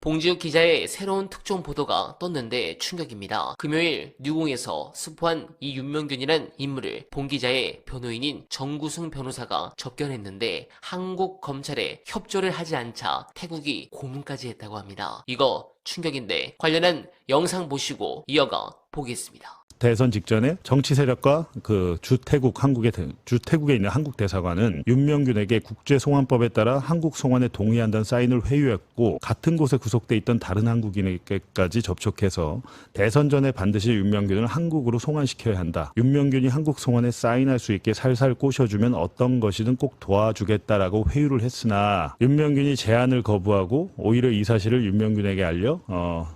봉지욱 기자의 새로운 특종 보도가 떴는데 충격입니다. 금요일 뉴공에서 스포한 이 윤명균이란 인물을 봉 기자의 변호인인 정구승 변호사가 접견했는데 한국 검찰에 협조를 하지 않자 태국이 고문까지 했다고 합니다. 이거 충격인데 관련한 영상 보시고 이어가 보겠습니다. 대선 직전에 정치 세력과 주태국에 있는 한국 대사관은 윤명균에게 국제송환법에 따라 한국 송환에 동의한다는 사인을 회유했고 같은 곳에 구속돼 있던 다른 한국인에게까지 접촉해서 대선 전에 반드시 윤명균을 한국으로 송환시켜야 한다. 윤명균이 한국 송환에 사인할 수 있게 살살 꼬셔주면 어떤 것이든 꼭 도와주겠다라고 회유를 했으나 윤명균이 제안을 거부하고 오히려 이 사실을 윤명균에게 알려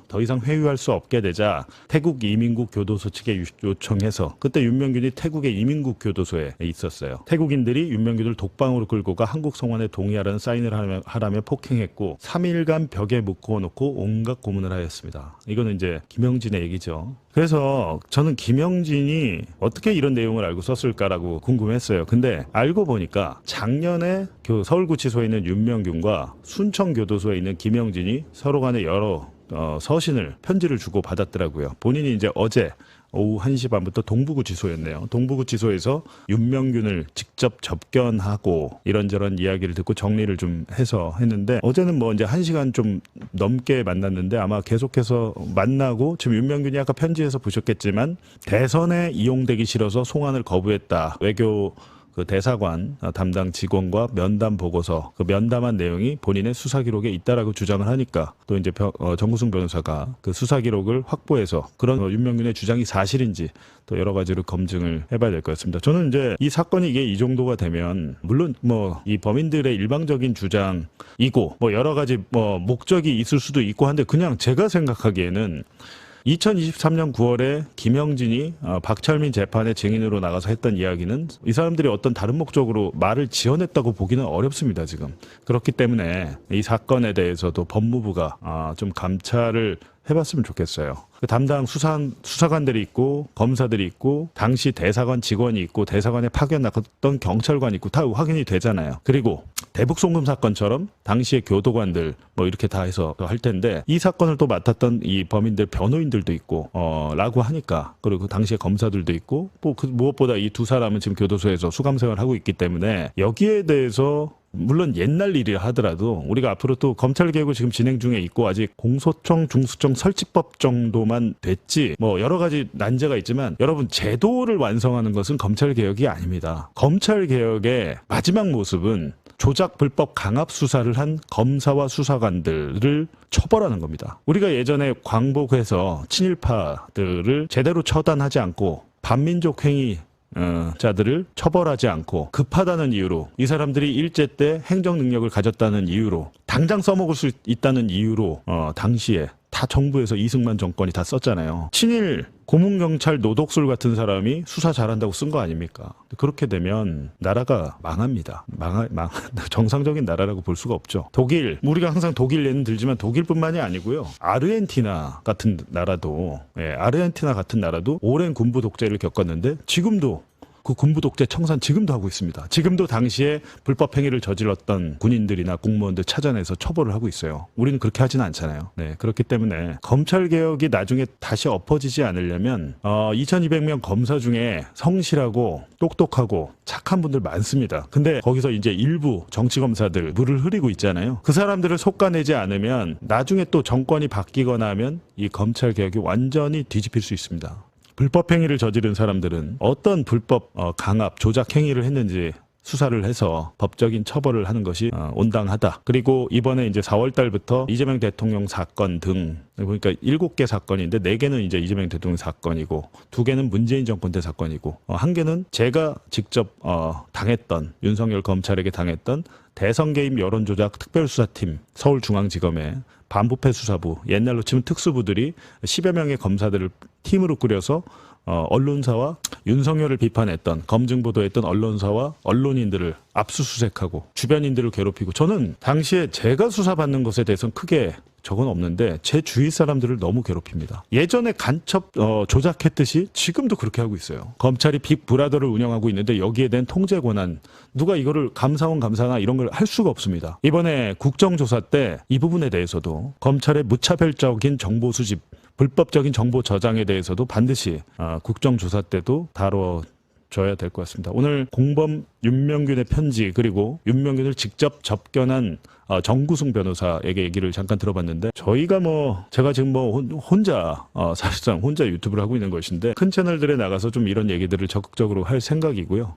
더 이상 회유할 수 없게 되자 태국 이민국 교도소 측에 요청해서 그때 윤명균이 태국의 이민국 교도소에 있었어요. 태국인들이 윤명균을 독방으로 끌고 가 한국 송환에 동의하라는 사인을 하라며 폭행했고 3일간 벽에 묶어놓고 온갖 고문을 하였습니다. 이거는 이제 김영진의 얘기죠. 그래서 저는 김영진이 어떻게 이런 내용을 알고 썼을까라고 궁금했어요. 근데 알고 보니까 작년에 서울구치소에 있는 윤명균과 순천교도소에 있는 김영진이 서로 간에 여러 서신을 편지를 주고 받았더라고요. 본인이 이제 어제 오후 1시 반부터 동부구치소였네요. 동부구치소에서 윤명균을 직접 접견하고 이런저런 이야기를 듣고 정리를 좀 해서 했는데 어제는 뭐 이제 1시간 좀 넘게 만났는데 아마 계속해서 만나고 지금 윤명균이 아까 편지에서 보셨겠지만 대선에 이용되기 싫어서 송환을 거부했다. 외교 대사관 담당 직원과 면담 보고서 면담한 내용이 본인의 수사 기록에 있다라고 주장을 하니까 또 이제 정구승 변호사가 그 수사 기록을 확보해서 그런 윤명균의 주장이 사실인지 또 여러 가지로 검증을 해봐야 될 것 같습니다. 저는 이제 이 사건이 이게 이 정도가 되면 물론 뭐 이 범인들의 일방적인 주장이고 뭐 여러 가지 뭐 목적이 있을 수도 있고 한데 그냥 제가 생각하기에는 2023년 9월에 김영진이 박철민 재판의 증인으로 나가서 했던 이야기는 이 사람들이 어떤 다른 목적으로 말을 지어냈다고 보기는 어렵습니다, 지금. 그렇기 때문에 이 사건에 대해서도 법무부가 좀 감찰을 해봤으면 좋겠어요. 담당 수사관들이 있고 검사들이 있고 당시 대사관 직원이 있고 대사관에 파견 나갔던 경찰관이 있고 다 확인이 되잖아요. 그리고 대북 송금 사건처럼 당시의 교도관들 뭐 이렇게 다 해서 할 텐데 이 사건을 또 맡았던 이 범인들 변호인들도 있고 라고 하니까 그리고 당시의 검사들도 있고 뭐 무엇보다 이 두 사람은 지금 교도소에서 수감 생활하고 있기 때문에 여기에 대해서 물론 옛날 일이라 하더라도 우리가 앞으로 또 검찰 개혁을 지금 진행 중에 있고 아직 공소청, 중수청 설치법 정도만 됐지 뭐 여러 가지 난제가 있지만 여러분 제도를 완성하는 것은 검찰 개혁이 아닙니다. 검찰 개혁의 마지막 모습은 조작 불법 강압 수사를 한 검사와 수사관들을 처벌하는 겁니다. 우리가 예전에 광복해서 친일파들을 제대로 처단하지 않고 반민족 행위 자들을 처벌하지 않고 급하다는 이유로 이 사람들이 일제 때 행정 능력을 가졌다는 이유로 당장 써먹을 수 있다는 이유로 당시에 다 정부에서 이승만 정권이 다 썼잖아요. 친일 고문경찰 노독술 같은 사람이 수사 잘한다고 쓴 거 아닙니까? 그렇게 되면 나라가 망합니다. 정상적인 나라라고 볼 수가 없죠. 독일, 우리가 항상 독일 예는 들지만 독일뿐만이 아니고요. 아르헨티나 같은 나라도 오랜 군부 독재를 겪었는데 지금도 그 군부 독재 청산 지금도 하고 있습니다. 지금도 당시에 불법 행위를 저질렀던 군인들이나 공무원들 찾아내서 처벌을 하고 있어요. 우리는 그렇게 하지는 않잖아요. 네, 그렇기 때문에 검찰 개혁이 나중에 다시 엎어지지 않으려면 2200명 검사 중에 성실하고 똑똑하고 착한 분들 많습니다. 근데 거기서 이제 일부 정치 검사들 물을 흐리고 있잖아요. 그 사람들을 솎아내지 않으면 나중에 또 정권이 바뀌거나 하면 이 검찰 개혁이 완전히 뒤집힐 수 있습니다. 불법 행위를 저지른 사람들은 어떤 불법 강압, 조작 행위를 했는지 수사를 해서 법적인 처벌을 하는 것이 온당하다. 그리고 이번에 이제 4월 달부터 이재명 대통령 사건 등 그러니까 7개 사건인데 4개는 이제 이재명 대통령 사건이고 2개는 문재인 정권 때 사건이고 1개는 제가 직접 당했던 윤석열 검찰에게 당했던 대선 개입 여론조작 특별수사팀 서울중앙지검에 반부패 수사부 옛날로 치면 특수부들이 10여 명의 검사들을 팀으로 꾸려서 언론사와 윤석열을 비판했던 검증 보도했던 언론사와 언론인들을 압수수색하고 주변인들을 괴롭히고 저는 당시에 제가 수사받는 것에 대해서는 크게 적은 없는데 제 주위 사람들을 너무 괴롭힙니다. 예전에 간첩 조작했듯이 지금도 그렇게 하고 있어요. 검찰이 빅브라더를 운영하고 있는데 여기에 대한 통제 권한 누가 이거를 감사원 감사나 이런 걸 할 수가 없습니다. 이번에 국정조사 때 이 부분에 대해서도 검찰의 무차별적인 정보 수집 불법적인 정보 저장에 대해서도 반드시 국정조사 때도 다뤄줘야 될 것 같습니다. 오늘 공범 윤명균의 편지 그리고 윤명균을 직접 접견한 정구승 변호사에게 얘기를 잠깐 들어봤는데 저희가 제가 지금 혼자 사실상 혼자 유튜브를 하고 있는 것인데 큰 채널들에 나가서 좀 이런 얘기들을 적극적으로 할 생각이고요.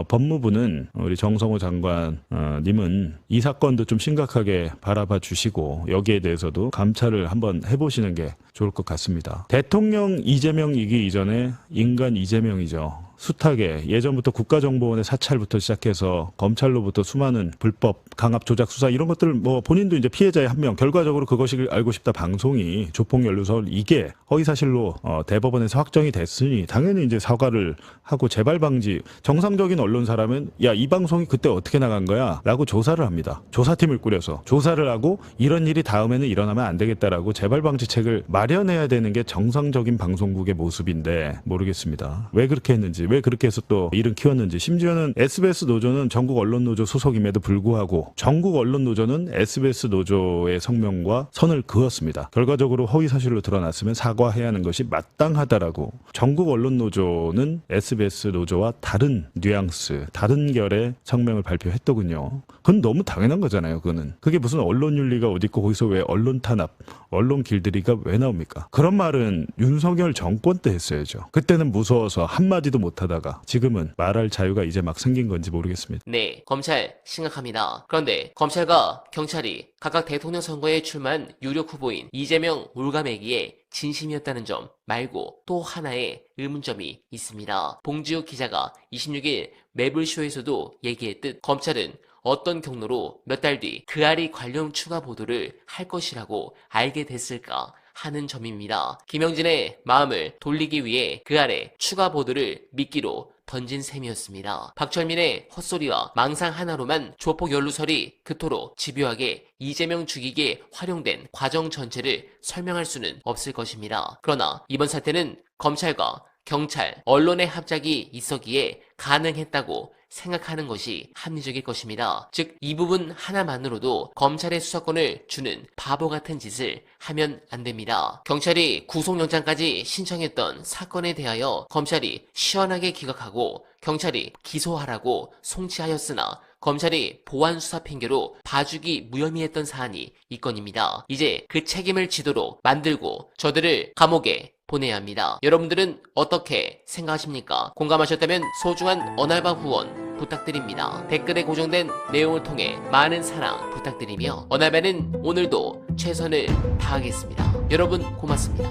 법무부는 우리 정성호 장관님은 이 사건도 좀 심각하게 바라봐 주시고 여기에 대해서도 감찰을 한번 해보시는 게 좋을 것 같습니다. 대통령 이재명이기 이전에 인간 이재명이죠. 숱하게 예전부터 국가정보원의 사찰부터 시작해서 검찰로부터 수많은 불법 강압 조작 수사 이런 것들을 본인도 이제 피해자의 한 명 결과적으로 그것이 알고 싶다 방송이 조폭연루설 이게 허위사실로 대법원에서 확정이 됐으니 당연히 이제 사과를 하고 재발 방지 정상적인 언론사라면 야 이 방송이 그때 어떻게 나간 거야 라고 조사를 합니다. 조사팀을 꾸려서 조사를 하고 이런 일이 다음에는 일어나면 안 되겠다라고 재발 방지책을 마련해야 되는 게 정상적인 방송국의 모습인데 모르겠습니다. 왜 그렇게 했는지 왜 그렇게 해서 또 일은 키웠는지 심지어는 SBS 노조는 전국 언론 노조 소속임에도 불구하고 전국 언론 노조는 SBS 노조의 성명과 선을 그었습니다. 결과적으로 허위 사실로 드러났으면 사과해야 하는 것이 마땅하다라고 전국 언론 노조는 SBS 노조와 다른 뉘앙스, 다른 결의 성명을 발표했더군요. 그건 너무 당연한 거잖아요. 그게 무슨 언론 윤리가 어디 있고 거기서 왜 언론 탄압, 언론 길들이기가 왜 나옵니까? 그런 말은 윤석열 정권 때 했어야죠. 그때는 무서워서 한마디도 못하다가 지금은 말할 자유가 이제 막 생긴 건지 모르겠습니다. 네, 검찰 심각합니다. 그런데 검찰과 경찰이 각각 대통령 선거에 출마한 유력 후보인 이재명 올가매기에 진심이었다는 점 말고 또 하나의 의문점이 있습니다. 봉지욱 기자가 26일 매불쇼에서도 얘기했듯 검찰은 어떤 경로로 몇 달 뒤 그 알이 관련 추가 보도를 할 것이라고 알게 됐을까 하는 점입니다. 김영진의 마음을 돌리기 위해 그 알의 추가 보도를 미끼로 던진 셈이었습니다. 박철민의 헛소리와 망상 하나로만 조폭 연루설이 그토록 집요하게 이재명 죽이기에 활용된 과정 전체를 설명할 수는 없을 것입니다. 그러나 이번 사태는 검찰과 경찰, 언론의 합작이 있었기에 가능했다고 생각하는 것이 합리적일 것입니다. 즉, 이 부분 하나만으로도 검찰의 수사권을 주는 바보 같은 짓을 하면 안 됩니다. 경찰이 구속영장까지 신청했던 사건에 대하여 검찰이 시원하게 기각하고 경찰이 기소하라고 송치하였으나 검찰이 보안 수사 핑계로 봐주기 무혐의했던 사안이 이 건입니다. 이제 그 책임을 지도록 만들고 저들을 감옥에 보내야 합니다. 여러분들은 어떻게 생각하십니까? 공감하셨다면 소중한 언알바 후원 부탁드립니다. 댓글에 고정된 내용을 통해 많은 사랑 부탁드리며 언알바는 오늘도 최선을 다하겠습니다. 여러분 고맙습니다.